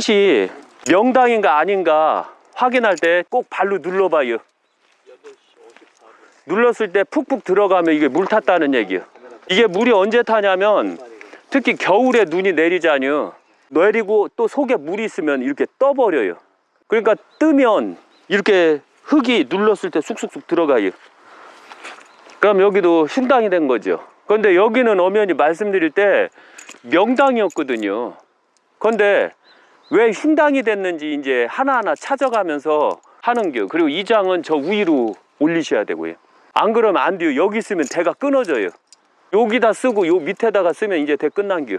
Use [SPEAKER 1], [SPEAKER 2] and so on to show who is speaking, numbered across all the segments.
[SPEAKER 1] 항시 명당인가 아닌가 확인할 때 꼭 발로 눌러봐요. 눌렀을 때 푹푹 들어가면 이게 물 탔다는 얘기예요. 이게 물이 언제 타냐면 특히 겨울에 눈이 내리잖아요. 내리고 또 속에 물이 있으면 이렇게 떠버려요. 그러니까 뜨면 이렇게 흙이 눌렀을 때 쑥쑥쑥 들어가요. 그럼 여기도 흉당이 된 거죠. 그런데 여기는 엄연히 말씀드릴 때 명당이었거든요. 그런데 왜 흉당이 됐는지 이제 하나하나 찾아가면서 하는 겨. 그리고 이 장은 저 위로 올리셔야 되고요. 안 그러면 안 돼요. 여기 있으면 대가 끊어져요. 여기다 쓰고 요 밑에다가 쓰면 이제 대 끝난 겨.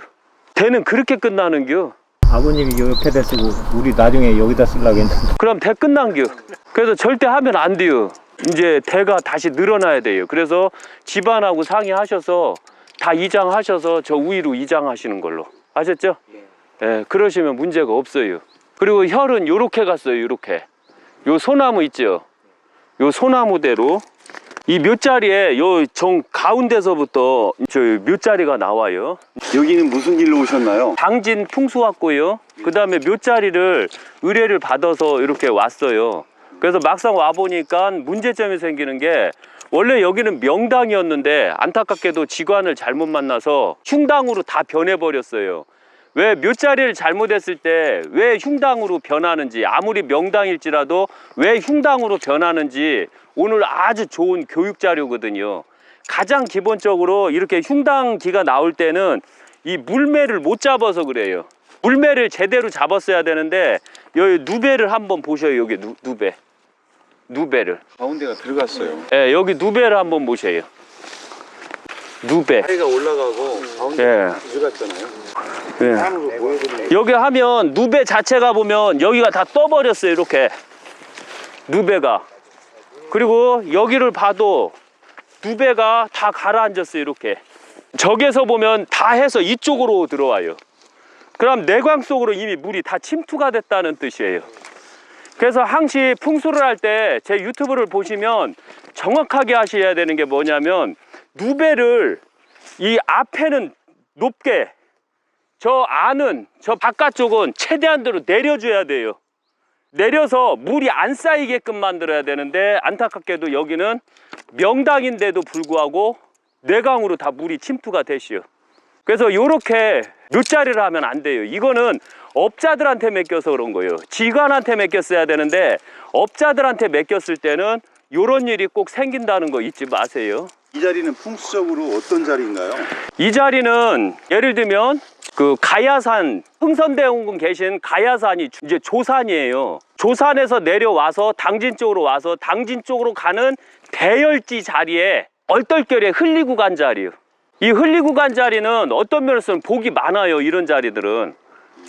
[SPEAKER 1] 대는 그렇게 끝나는 겨.
[SPEAKER 2] 아버님이 옆에다 쓰고 우리 나중에 여기다 쓰려고 했는데.
[SPEAKER 1] 그럼 대 끝난 겨. 그래서 절대 하면 안 돼요. 이제 대가 다시 늘어나야 돼요. 그래서 집안하고 상의하셔서 다 이장하셔서 저 위로 이장하시는 걸로. 아셨죠? 예, 그러시면 문제가 없어요. 그리고 혈은 요렇게 갔어요. 요렇게. 요 소나무 있죠? 요 소나무대로 이 묘자리에 요 정 가운데서부터 저 묘자리가 나와요.
[SPEAKER 3] 여기는 무슨 길로 오셨나요?
[SPEAKER 1] 당진 풍수 왔고요. 그 다음에 묘자리를 의뢰를 받아서 이렇게 왔어요. 그래서 막상 와보니까 문제점이 생기는 게 원래 여기는 명당이었는데 안타깝게도 직관을 잘못 만나서 흉당으로 다 변해버렸어요. 왜 묘자리를 잘못했을 때 왜 흉당으로 변하는지, 아무리 명당일지라도 왜 흉당으로 변하는지 오늘 아주 좋은 교육 자료거든요. 가장 기본적으로 이렇게 흉당기가 나올 때는 이 물매를 못 잡아서 그래요. 물매를 제대로 잡았어야 되는데 여기 누배를 한번 보셔요. 여기 누배. 누배를.
[SPEAKER 3] 가운데가 들어갔어요.
[SPEAKER 1] 예, 여기 누배를 한번 보세요. 누배.
[SPEAKER 3] 다리가 올라가고 가운데가 들어갔잖아요.
[SPEAKER 1] 예. 여기 하면 누배 자체가 보면 여기가 다 떠버렸어요. 이렇게 누배가. 그리고 여기를 봐도 누배가 다 가라앉았어요. 이렇게 저기서 보면 다 해서 이쪽으로 들어와요. 그럼 내광 속으로 이미 물이 다 침투가 됐다는 뜻이에요. 그래서 항시 풍수를 할 때 제 유튜브를 보시면 정확하게 하셔야 되는 게 뭐냐면 누배를 이 앞에는 높게, 저 안은, 저 바깥쪽은 최대한대로 내려줘야 돼요. 내려서 물이 안 쌓이게끔 만들어야 되는데 안타깝게도 여기는 명당인데도 불구하고 내강으로 다 물이 침투가 되시오. 그래서 이렇게 묘자리를 하면 안 돼요. 이거는 업자들한테 맡겨서 그런 거예요. 지관한테 맡겼어야 되는데 업자들한테 맡겼을 때는 이런 일이 꼭 생긴다는 거 잊지 마세요.
[SPEAKER 3] 이 자리는 풍수적으로 어떤 자리인가요?
[SPEAKER 1] 이 자리는 예를 들면 그 가야산, 흥선대원군 계신 가야산이 이제 조산이에요. 조산에서 내려와서 당진 쪽으로 와서 당진 쪽으로 가는 대열지 자리에 얼떨결에 흘리고 간 자리예요. 이 흘리고 간 자리는 어떤 면에서는 복이 많아요. 이런 자리들은.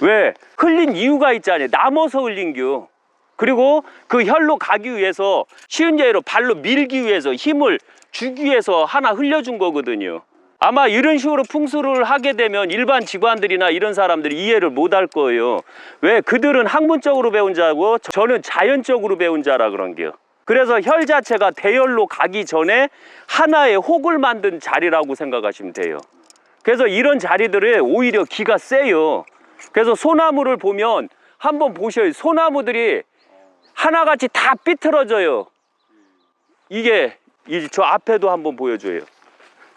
[SPEAKER 1] 왜? 흘린 이유가 있잖아요. 남아서 흘린겨. 그리고 그 혈로 가기 위해서 쉬운 예로 발로 밀기 위해서 힘을 주기 위해서 하나 흘려준 거거든요. 아마 이런 식으로 풍수를 하게 되면 일반 직관들이나 이런 사람들이 이해를 못 할 거예요. 왜? 그들은 학문적으로 배운 자고 저는 자연적으로 배운 자라 그런 게요. 그래서 혈 자체가 대열로 가기 전에 하나의 혹을 만든 자리라고 생각하시면 돼요. 그래서 이런 자리들은 오히려 기가 세요. 그래서 소나무를 보면 한번 보셔요. 소나무들이 하나같이 다 삐뚤어져요. 이게 저 앞에도 한번 보여줘요.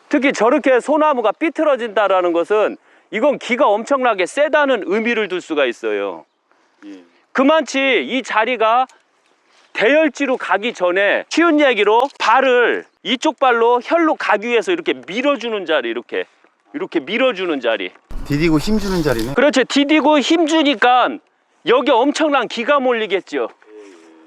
[SPEAKER 1] 특히 저렇게 소나무가 삐뚤어진다라는 것은 이건 기가 엄청나게 세다는 의미를 둘 수가 있어요. 그만치 이 자리가 대열지로 가기 전에 쉬운 얘기로 발을 이쪽 발로 혈로 가기 위해서 이렇게 밀어주는 자리, 이렇게 밀어주는 자리.
[SPEAKER 3] 디디고 힘주는 자리네.
[SPEAKER 1] 그렇죠. 디디고 힘주니까 여기 엄청난 기가 몰리겠죠.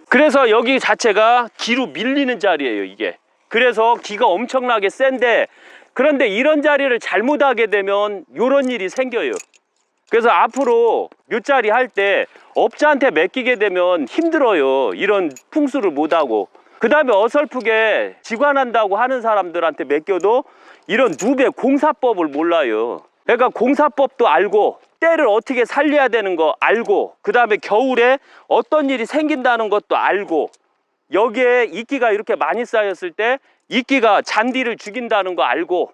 [SPEAKER 1] 그래서 여기 자체가 기로 밀리는 자리예요, 이게. 그래서 기가 엄청나게 센데, 그런데 이런 자리를 잘못하게 되면 이런 일이 생겨요. 그래서 앞으로 묘자리 할 때 업자한테 맡기게 되면 힘들어요. 이런 풍수를 못하고. 그 다음에 어설프게 직관한다고 하는 사람들한테 맡겨도 이런 누배 공사법을 몰라요. 그러니까 공사법도 알고 때를 어떻게 살려야 되는 거 알고, 그 다음에 겨울에 어떤 일이 생긴다는 것도 알고, 여기에 이끼가 이렇게 많이 쌓였을 때 이끼가 잔디를 죽인다는 거 알고,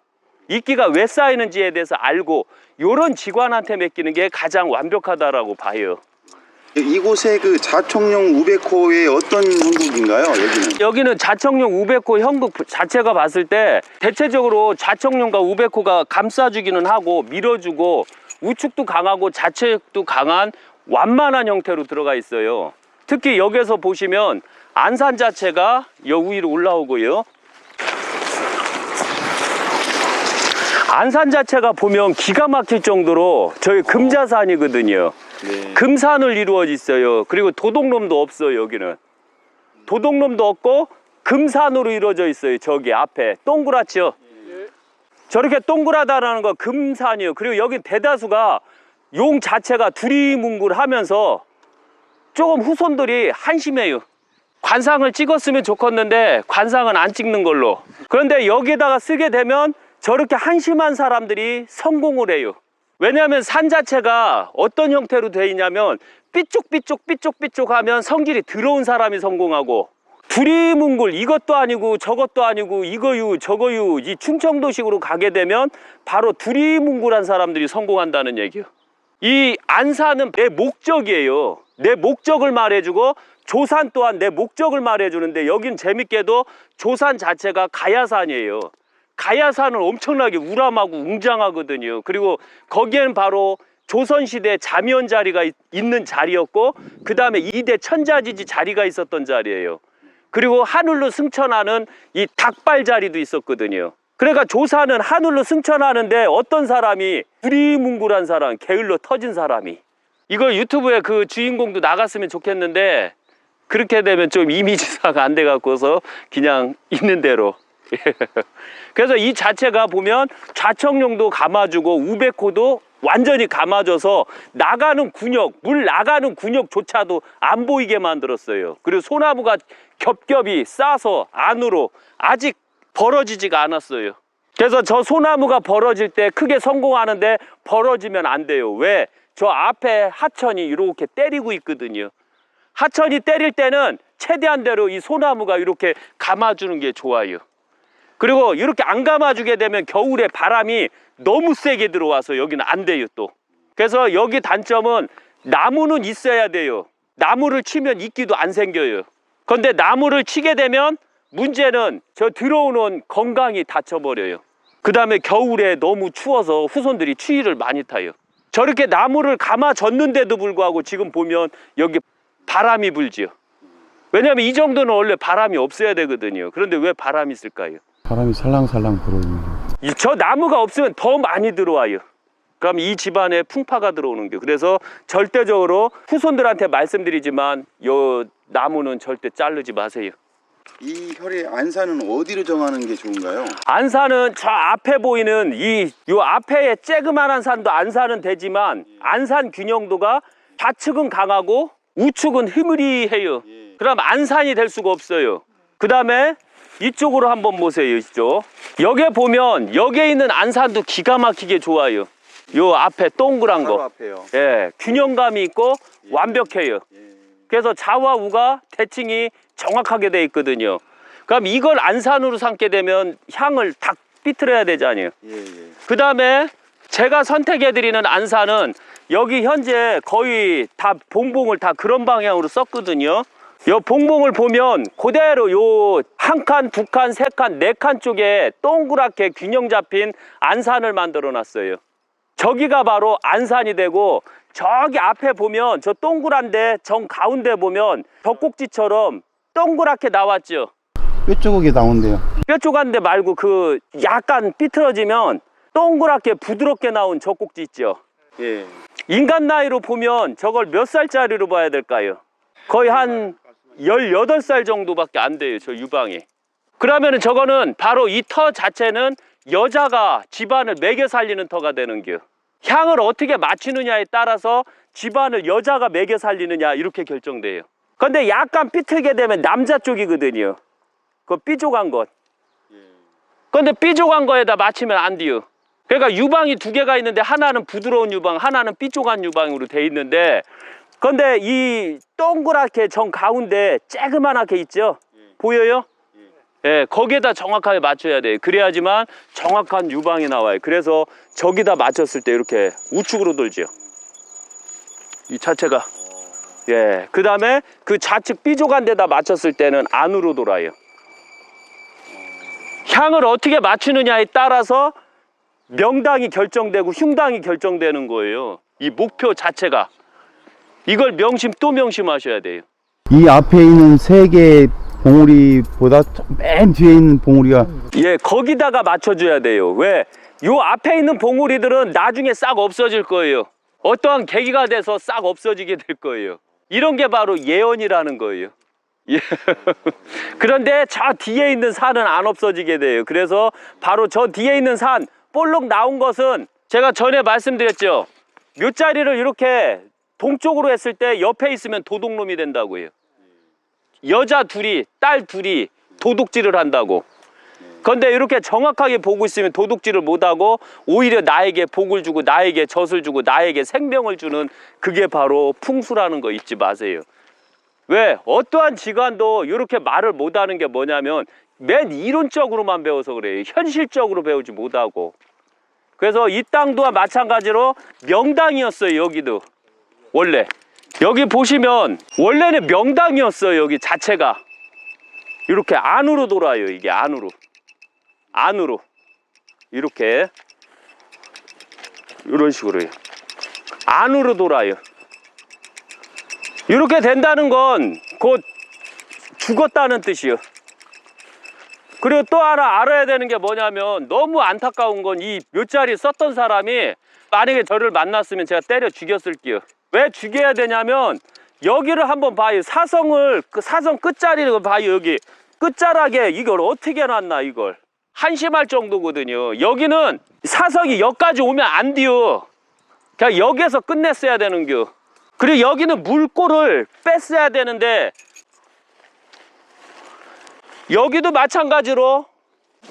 [SPEAKER 1] 이끼가 왜 쌓이는지에 대해서 알고, 요런 직관한테 맡기는 게 가장 완벽하다라고 봐요.
[SPEAKER 3] 이곳에 그 자청용 우베코의 어떤 형국인가요? 여기는?
[SPEAKER 1] 여기는 자청용 우베코 형국 자체가 봤을 때 대체적으로 자청용과 우베코가 감싸주기는 하고 밀어주고 우측도 강하고 자체도 강한 완만한 형태로 들어가 있어요. 특히 여기서 보시면 안산 자체가 여 위로 올라오고요. 안산 자체가 보면 기가 막힐 정도로 저희 금자산이거든요.
[SPEAKER 3] 네.
[SPEAKER 1] 금산을 이루어져 있어요. 그리고 도둑놈도 없어요. 여기는 도둑놈도 없고 금산으로 이루어져 있어요. 저기 앞에 동그랗죠. 저렇게 동그랗다라는 거 금산이요. 그리고 여기 대다수가 용 자체가 두리뭉글하면서 조금 후손들이 한심해요. 관상을 찍었으면 좋겠는데 관상은 안 찍는 걸로. 그런데 여기다가 쓰게 되면 저렇게 한심한 사람들이 성공을 해요. 왜냐하면 산 자체가 어떤 형태로 되어 있냐면 삐쭉삐쭉 하면 성질이 더러운 사람이 성공하고, 두리뭉글 이것도 아니고 저것도 아니고 이거유 저거유 이 충청도식으로 가게 되면 바로 두리뭉글한 사람들이 성공한다는 얘기예요. 이 안산은 내 목적이에요. 내 목적을 말해주고 조산 또한 내 목적을 말해주는데, 여긴 재밌게도 조산 자체가 가야산이에요. 가야산은 엄청나게 우람하고 웅장하거든요. 그리고 거기에는 바로 조선시대 자미원 자리가 있는 자리였고, 그 다음에 2대 천자지지 자리가 있었던 자리예요. 그리고 하늘로 승천하는 이 닭발 자리도 있었거든요. 그러니까 조사는 하늘로 승천하는데 어떤 사람이 두리뭉글한 사람, 게을러 터진 사람이, 이거 유튜브에 그 주인공도 나갔으면 좋겠는데 그렇게 되면 좀 이미지사가 안 돼 갖고서 그냥 있는 대로. 그래서 이 자체가 보면 좌청룡도 감아주고 우베코도 완전히 감아줘서 나가는 군역, 물 나가는 군역조차도 안 보이게 만들었어요. 그리고 소나무가 겹겹이 싸서 안으로 아직 벌어지지가 않았어요. 그래서 저 소나무가 벌어질 때 크게 성공하는데 벌어지면 안 돼요. 왜? 저 앞에 하천이 이렇게 때리고 있거든요. 하천이 때릴 때는 최대한대로 이 소나무가 이렇게 감아주는 게 좋아요. 그리고 이렇게 안 감아주게 되면 겨울에 바람이 너무 세게 들어와서 여기는 안 돼요 또. 그래서 여기 단점은 나무는 있어야 돼요. 나무를 치면 이끼도 안 생겨요. 그런데 나무를 치게 되면 문제는 저 들어오는 건강이 다쳐버려요. 그 다음에 겨울에 너무 추워서 후손들이 추위를 많이 타요. 저렇게 나무를 감아줬는데도 불구하고 지금 보면 여기 바람이 불지요. 왜냐하면 이 정도는 원래 바람이 없어야 되거든요. 그런데 왜 바람이 있을까요?
[SPEAKER 4] 바람이 살랑살랑 불어오는 거.
[SPEAKER 1] 저 나무가 없으면 더 많이 들어와요. 그럼 이 집안에 풍파가 들어오는 게. 그래서 절대적으로 후손들한테 말씀드리지만 요 나무는 절대 자르지 마세요.
[SPEAKER 3] 이 혈의 안산은 어디로 정하는 게 좋은가요?
[SPEAKER 1] 안산은 저 앞에 보이는 요 앞에 쬐그만한 산도 안산은 되지만 안산 균형도가 좌측은 강하고 우측은 흐물이해요. 그럼 안산이 될 수가 없어요. 그 다음에 이쪽으로 한번 보세요. 이쪽 여기에 보면 여기에 있는 안산도 기가 막히게 좋아요. 요 앞에 동그란
[SPEAKER 3] 바로
[SPEAKER 1] 거,
[SPEAKER 3] 앞에요.
[SPEAKER 1] 예, 균형감이 있고 완벽해요. 그래서 좌와 우가 대칭이 정확하게 돼 있거든요. 그럼 이걸 안산으로 삼게 되면 향을 딱 삐뚤어야 되잖아요. 그 다음에 제가 선택해드리는 안산은 여기 현재 거의 다 봉봉을 다 그런 방향으로 썼거든요. 요 봉봉을 보면 그대로 요 한 칸, 두 칸, 세 칸, 네 칸 쪽에 동그랗게 균형 잡힌 안산을 만들어 놨어요. 저기가 바로 안산이 되고, 저기 앞에 보면 저 동그란데 정 가운데 보면 젖꼭지처럼 동그랗게 나왔죠.
[SPEAKER 4] 뼈조각이 나온대요.
[SPEAKER 1] 뾰족한데 말고 그 약간 삐뚤어지면 동그랗게 부드럽게 나온 젖꼭지 있죠.
[SPEAKER 3] 예.
[SPEAKER 1] 인간 나이로 보면 저걸 몇 살짜리로 봐야 될까요? 거의 한 18살 정도밖에 안 돼요, 저 유방이. 그러면 저거는 바로 이 터 자체는 여자가 집안을 먹여 살리는 터가 되는 겨. 향을 어떻게 맞추느냐에 따라서 집안을 여자가 먹여 살리느냐 이렇게 결정돼요. 근데 약간 삐뚤게 되면 남자 쪽이거든요. 그 삐족한 것. 근데 삐족한 거에다 맞추면 안 돼요. 그러니까 유방이 두 개가 있는데 하나는 부드러운 유방, 하나는 삐족한 유방으로 돼 있는데, 근데 이 동그랗게 정 가운데 쬐그만하게 있죠? 보여요? 예, 거기에다 정확하게 맞춰야 돼요. 그래야지만 정확한 유방이 나와요. 그래서 저기다 맞췄을 때 이렇게 우측으로 돌죠. 이 자체가. 예, 그 다음에 그 좌측 삐죽한 데다 맞췄을 때는 안으로 돌아요. 향을 어떻게 맞추느냐에 따라서 명당이 결정되고 흉당이 결정되는 거예요. 이 목표 자체가. 이걸 명심 또 명심하셔야 돼요.
[SPEAKER 4] 이 앞에 있는 세 개의 봉우리보다 맨 뒤에 있는 봉우리가
[SPEAKER 1] 예, 거기다가 맞춰줘야 돼요. 왜? 요 앞에 있는 봉우리들은 나중에 싹 없어질 거예요. 어떠한 계기가 돼서 싹 없어지게 될 거예요. 이런 게 바로 예언이라는 거예요. 예. 그런데 저 뒤에 있는 산은 안 없어지게 돼요. 그래서 바로 저 뒤에 있는 산 볼록 나온 것은 제가 전에 말씀드렸죠. 묘자리를 이렇게 동쪽으로 했을 때 옆에 있으면 도둑놈이 된다고 해요. 여자 둘이, 딸 둘이 도둑질을 한다고. 그런데 이렇게 정확하게 보고 있으면 도둑질을 못하고 오히려 나에게 복을 주고 나에게 젖을 주고 나에게 생명을 주는, 그게 바로 풍수라는 거 잊지 마세요. 왜? 어떠한 지관도 이렇게 말을 못하는 게 뭐냐면 맨 이론적으로만 배워서 그래요. 현실적으로 배우지 못하고. 그래서 이 땅도 마찬가지로 명당이었어요. 여기도 원래 여기 보시면 원래는 명당이었어요. 여기 자체가 이렇게 안으로 돌아요. 이게 안으로 이렇게 이런 식으로요. 안으로 돌아요. 이렇게 된다는 건 곧 죽었다는 뜻이요. 그리고 또 하나 알아야 되는 게 뭐냐면, 너무 안타까운 건 이 묘자리 썼던 사람이 만약에 저를 만났으면 제가 때려 죽였을게요. 왜 죽여야 되냐면 여기를 한번 봐요. 사성을, 그 사성 끝자리를 봐요. 여기 끝자락에 이걸 어떻게 놨나, 이걸 한심할 정도거든요. 여기는 사성이 여기까지 오면 안 돼요. 그냥 여기에서 끝냈어야 되는겨. 그리고 여기는 물꼬를 뺐어야 되는데 여기도 마찬가지로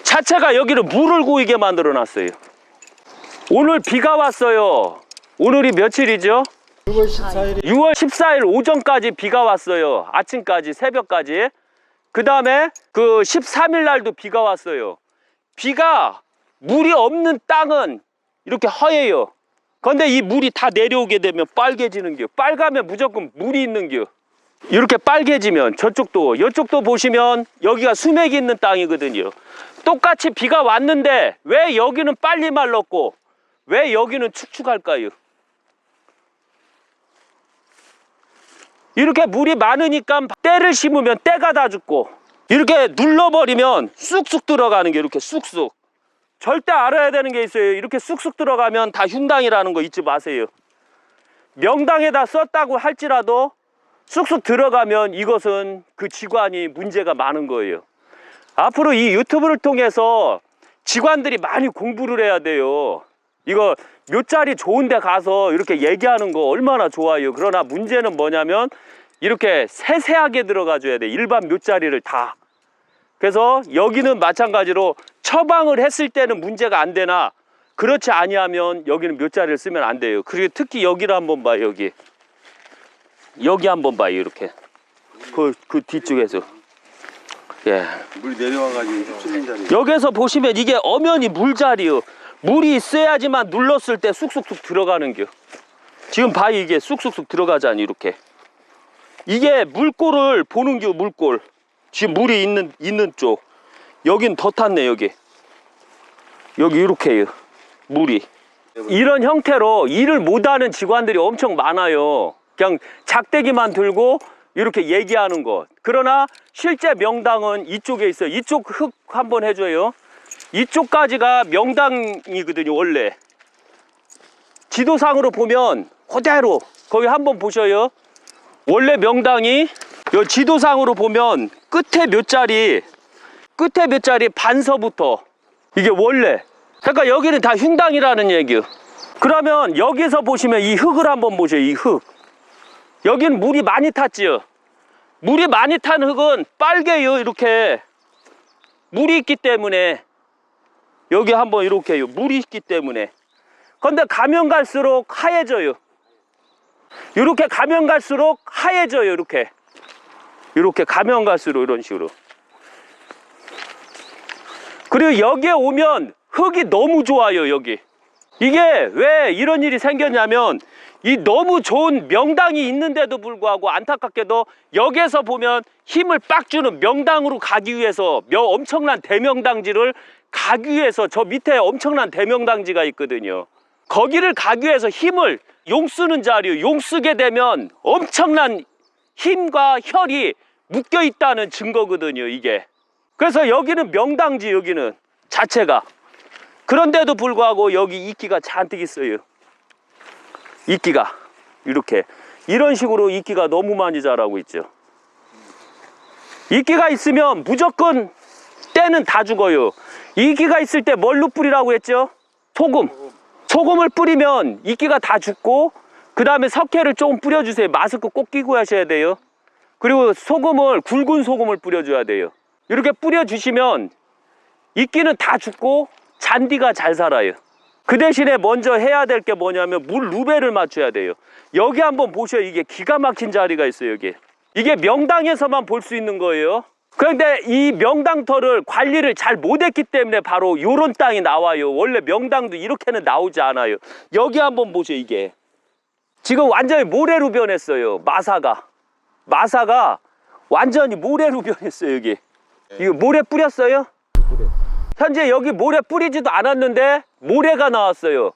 [SPEAKER 1] 자체가 여기를 물을 고이게 만들어 놨어요. 오늘 비가 왔어요. 오늘이 며칠이죠? 6월 14일 오전까지 비가 왔어요. 아침까지, 새벽까지. 그 다음에 그 13일 날도 비가 왔어요. 비가, 물이 없는 땅은 이렇게 허예요. 그런데 이 물이 다 내려오게 되면 빨개지는 겨. 빨가면 무조건 물이 있는 겨. 이렇게 빨개지면 저쪽도, 이쪽도 보시면 여기가 수맥이 있는 땅이거든요. 똑같이 비가 왔는데 왜 여기는 빨리 말랐고 왜 여기는 축축할까요? 이렇게 물이 많으니까 때를 심으면 때가 다 죽고, 이렇게 눌러버리면 쑥쑥 들어가는 게, 이렇게 쑥쑥. 절대 알아야 되는 게 있어요. 이렇게 쑥쑥 들어가면 다 흉당이라는 거 잊지 마세요. 명당에다 썼다고 할지라도 쑥쑥 들어가면 이것은 그 지관이 문제가 많은 거예요. 앞으로 이 유튜브를 통해서 지관들이 많이 공부를 해야 돼요. 이거 묘자리 좋은 데 가서 이렇게 얘기하는 거 얼마나 좋아요. 그러나 문제는 뭐냐면 이렇게 세세하게 들어가 줘야 돼. 일반 묘자리를 다. 그래서 여기는 마찬가지로 처방을 했을 때는 문제가 안 되나, 그렇지 아니하면 여기는 묘자리를 쓰면 안 돼요. 그리고 특히 여기를 한번 봐요. 여기 한번 봐요. 이렇게 그 뒤쪽에서, 예,
[SPEAKER 3] 물이 내려와가지고 휩쓸린 자리.
[SPEAKER 1] 여기서 보시면 이게 엄연히 물자리요. 물이 있어야지만 눌렀을 때 쑥쑥쑥 들어가는 겨. 지금 봐요. 이게 쑥쑥쑥 들어가잖아요. 이렇게 이게 물골을 보는 겨. 물골. 지금 물이 있는 쪽, 여긴 더 탔네. 여기 이렇게요. 물이 이런 형태로 일을 못하는 직원들이 엄청 많아요. 그냥 작대기만 들고 이렇게 얘기하는 것. 그러나 실제 명당은 이쪽에 있어요. 이쪽 흙 한번 해줘요. 이쪽까지가 명당이거든요. 원래 지도상으로 보면 그대로 거기 한번 보셔요. 원래 명당이 요 지도상으로 보면 끝에 묘자리 반서부터 이게 원래, 그러니까 여기는 다 흉당이라는 얘기요. 그러면 여기서 보시면 이 흙을 한번 보세요. 이 흙, 여기는 물이 많이 탔지요. 물이 많이 탄 흙은 빨개요. 이렇게 물이 있기 때문에. 여기 한번 이렇게요. 물이 있기 때문에. 그런데 가면 갈수록 하얘져요. 이렇게 가면 갈수록 하얘져요. 이렇게 가면 갈수록 이런 식으로. 그리고 여기에 오면 흙이 너무 좋아요. 여기 이게 왜 이런 일이 생겼냐면 이 너무 좋은 명당이 있는데도 불구하고 안타깝게도 여기에서 보면 힘을 빡 주는 명당으로 가기 위해서 엄청난 대명당지를 가기 위해서 저 밑에 엄청난 대명당지가 있거든요. 거기를 가기 위해서 힘을 용 쓰는 자리요. 용 쓰게 되면 엄청난 힘과 혈이 묶여 있다는 증거거든요, 이게. 그래서 여기는 명당지, 여기는 자체가. 그런데도 불구하고 여기 이끼가 잔뜩 있어요. 이끼가 이렇게 이런 식으로 이끼가 너무 많이 자라고 있죠. 이끼가 있으면 무조건 때는 다 죽어요. 이끼가 있을 때 뭘로 뿌리라고 했죠? 소금을 뿌리면 이끼가 다 죽고, 그 다음에 석회를 조금 뿌려주세요. 마스크 꼭 끼고 하셔야 돼요. 그리고 소금을, 굵은 소금을 뿌려줘야 돼요. 이렇게 뿌려주시면 이끼는 다 죽고 잔디가 잘 살아요. 그 대신에 먼저 해야 될 게 뭐냐면 물 루베를 맞춰야 돼요. 여기 한번 보셔요. 이게 기가 막힌 자리가 있어요, 여기. 이게 명당에서만 볼 수 있는 거예요. 그런데 이 명당터를 관리를 잘 못했기 때문에 바로 요런 땅이 나와요. 원래 명당도 이렇게는 나오지 않아요. 여기 한번 보세요. 이게 지금 완전히 모래로 변했어요. 마사가 완전히 모래로 변했어요. 여기 이거 모래 뿌렸어요? 현재 여기 모래 뿌리지도 않았는데 모래가 나왔어요.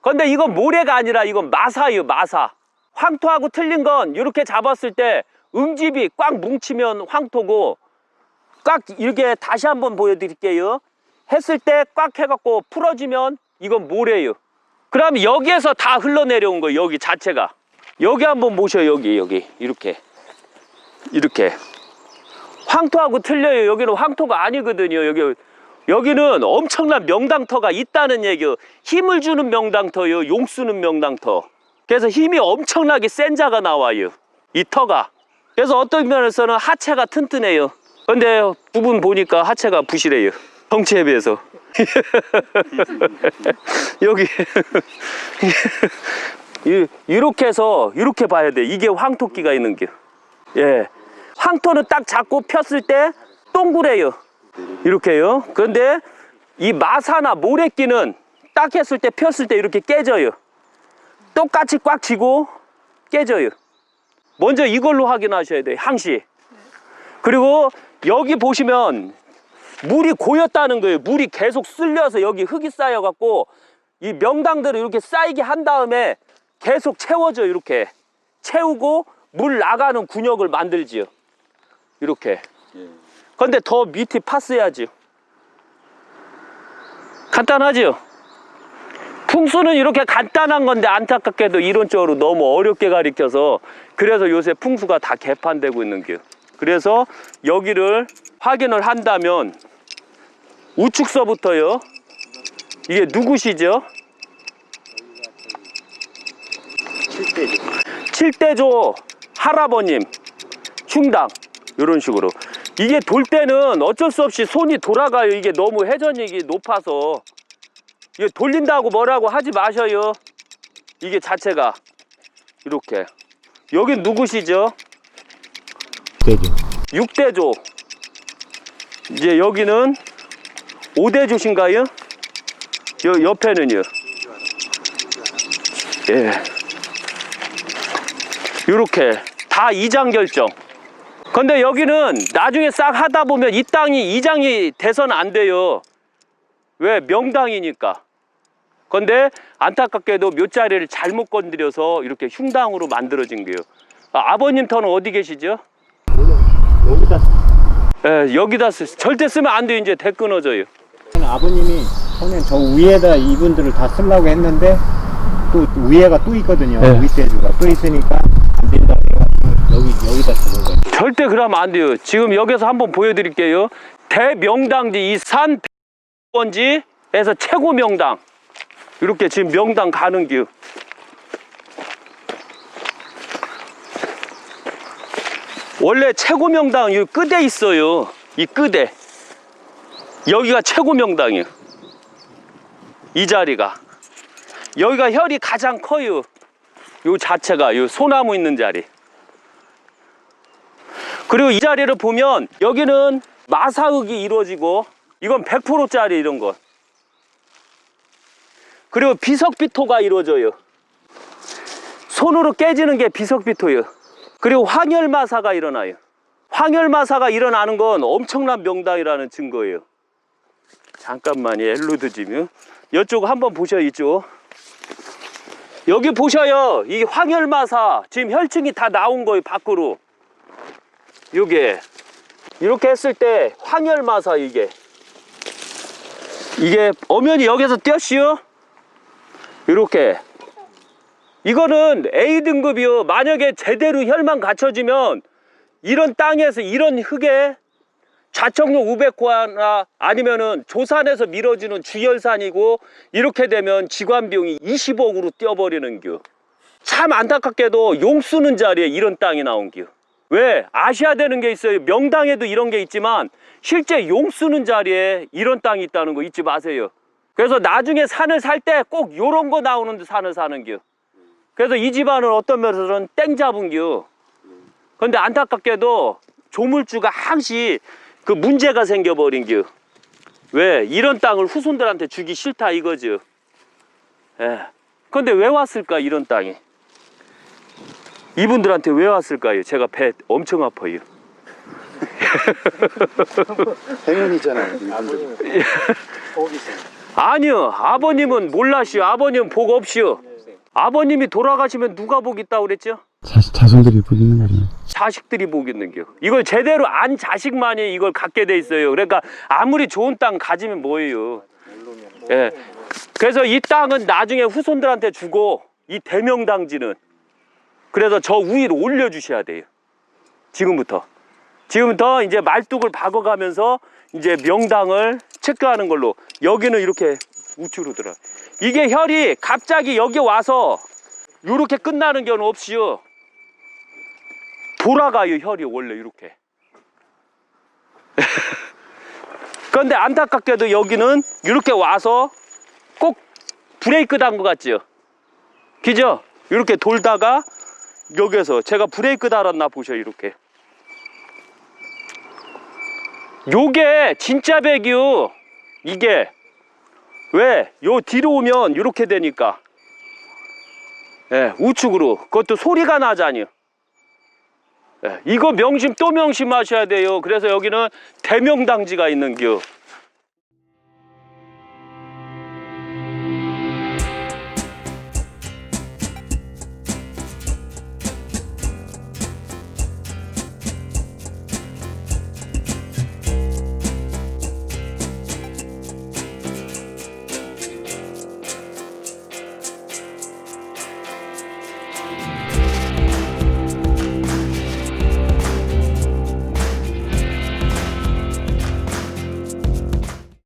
[SPEAKER 1] 근데 이건 모래가 아니라 이건 마사예요. 마사. 황토하고 틀린 건 이렇게 잡았을 때 응집이 꽉 뭉치면 황토고, 꽉 이렇게 다시 한번 보여드릴게요. 했을 때 꽉 해갖고 풀어지면 이건 모래예요. 그럼 여기에서 다 흘러내려온 거예요. 여기 자체가. 여기 한번 보셔요. 여기 이렇게 황토하고 틀려요. 여기는 황토가 아니거든요. 여기는 엄청난 명당터가 있다는 얘기예요. 힘을 주는 명당터요. 용 쓰는 명당터. 그래서 힘이 엄청나게 센 자가 나와요. 이 터가. 그래서 어떤 면에서는 하체가 튼튼해요. 근데 두 분 보니까 하체가 부실해요. 덩치에 비해서. 여기 이렇게 해서 이렇게 봐야 돼. 이게 황토끼가 있는 게. 예. 황토는 딱 잡고 폈을 때 동그래요. 이렇게요. 그런데 이 마사나 모래끼는 딱 했을 때 폈을 때 이렇게 깨져요. 똑같이 꽉 쥐고 깨져요. 먼저 이걸로 확인하셔야 돼요. 항시. 그리고 여기 보시면 물이 고였다는 거예요. 물이 계속 쓸려서 여기 흙이 쌓여갖고 이 명당들을 이렇게 쌓이게 한 다음에 계속 채워져. 이렇게 채우고 물 나가는 군역을 만들지요. 이렇게. 근데 더 밑이 팠어야지. 간단하죠? 풍수는 이렇게 간단한 건데 안타깝게도 이론적으로 너무 어렵게 가르쳐서 그래서 요새 풍수가 다 개판되고 있는 거예요. 그래서 여기를 확인을 한다면 우측서부터요. 이게 누구시죠? 7대조 할아버님 흉당. 이런 식으로. 이게 돌 때는 어쩔 수 없이 손이 돌아가요. 이게 너무 회전력이 높아서. 이게 돌린다고 뭐라고 하지 마셔요. 이게 자체가 이렇게. 여긴 누구시죠? 6대조. 이제 여기는 5대조신가요? 옆에는요? 예. 이렇게 다 이장 결정. 근데 여기는 나중에 싹 하다 보면 이 땅이 이장이 돼서는 안 돼요. 왜? 명당이니까. 근데 안타깝게도 몇 자리를 잘못 건드려서 이렇게 흉당으로 만들어진 거예요. 아버님 터는 어디 계시죠?
[SPEAKER 2] 여기다.
[SPEAKER 1] 예, 여기다 절대 쓰면 안 돼요. 이제 대 끊어져요.
[SPEAKER 2] 아버님이 처음에 저 위에다 이분들을 다 쓰려고 했는데 또 위에가 또 있거든요.
[SPEAKER 1] 네.
[SPEAKER 2] 윗대주가 또 있으니까 안 된다 해가지고 여기다 쓰는 거예요.
[SPEAKER 1] 절대 그러면 안 돼요. 지금 여기서 한번 보여드릴게요. 대명당지, 이 산 번지에서 최고 명당. 이렇게 지금 명당 가는 길. 원래 최고 명당 이 끝에 있어요. 이 끝에. 여기가 최고 명당이에요. 이 자리가. 여기가 혈이 가장 커요. 요 자체가 요 소나무 있는 자리. 그리고 이 자리를 보면 여기는 마사흙이 이루어지고 이건 100%짜리 이런 것. 그리고 비석비토가 이루어져요. 손으로 깨지는 게 비석비토예요. 그리고 황열마사가 일어나요. 황열마사가 일어나는 건 엄청난 명당이라는 증거예요. 잠깐만요. 엘로드지면 이쪽 한번 보셔요. 이쪽 여기 보셔요. 이 황열마사 지금 혈증이 다 나온 거예요. 밖으로 요게 이렇게 했을 때 황열마사 이게 엄연히 여기서 떼었시오. 이렇게 이거는 A등급이요. 만약에 제대로 혈만 갖춰지면 이런 땅에서 이런 흙에 좌청룡 우백호나 아니면은 조산에서 밀어주는 주열산이고 이렇게 되면 지관비용이 20억으로 뛰어버리는겨. 참 안타깝게도 용 쓰는 자리에 이런 땅이 나온겨. 왜? 아셔야 되는 게 있어요. 명당에도 이런 게 있지만 실제 용 쓰는 자리에 이런 땅이 있다는 거 잊지 마세요. 그래서 나중에 산을 살 때 꼭 요런 거 나오는데 산을 사는겨. 그래서 이 집안은 어떤 면에서는 땡 잡은겨. 근데 안타깝게도 조물주가 항시 그 문제가 생겨버린겨. 왜? 이런 땅을 후손들한테 주기 싫다 이거죠. 예. 근데 왜 왔을까 이런 땅이? 이분들한테 왜 왔을까요? 제가 배 엄청 아파요.
[SPEAKER 3] 행운이잖아요.
[SPEAKER 1] 아니요. 아버님은 몰라시오. 아버님은 복 없시오. 아버님이 돌아가시면 누가 복 있다고 그랬죠?
[SPEAKER 4] 자손들이 복 있는 거죠.
[SPEAKER 1] 자식들이 복 있는겨. 이걸 제대로 안 자식만이 이걸 갖게 돼 있어요. 그러니까 아무리 좋은 땅 가지면 뭐예요. 예. 그래서 이 땅은 나중에 후손들한테 주고 이 대명당지는 그래서 저 위로 올려주셔야 돼요. 지금부터 이제 말뚝을 박아가면서 이제 명당을 체크하는 걸로. 여기는 이렇게 우측으로 들어. 이게 혈이 갑자기 여기 와서 이렇게 끝나는 경우는 없이요. 돌아가요. 혈이 원래 이렇게. 그런데 안타깝게도 여기는 이렇게 와서 꼭 브레이크 단 것 같죠? 그죠? 이렇게 돌다가 여기서 제가 브레이크 달았나 보셔. 이렇게 요게 진짜 백이요. 이게 왜? 요 뒤로 오면 이렇게 되니까. 예, 우측으로. 그것도 소리가 나잖아요. 예, 이거 명심 또 명심하셔야 돼요. 그래서 여기는 대명당지가 있는겨.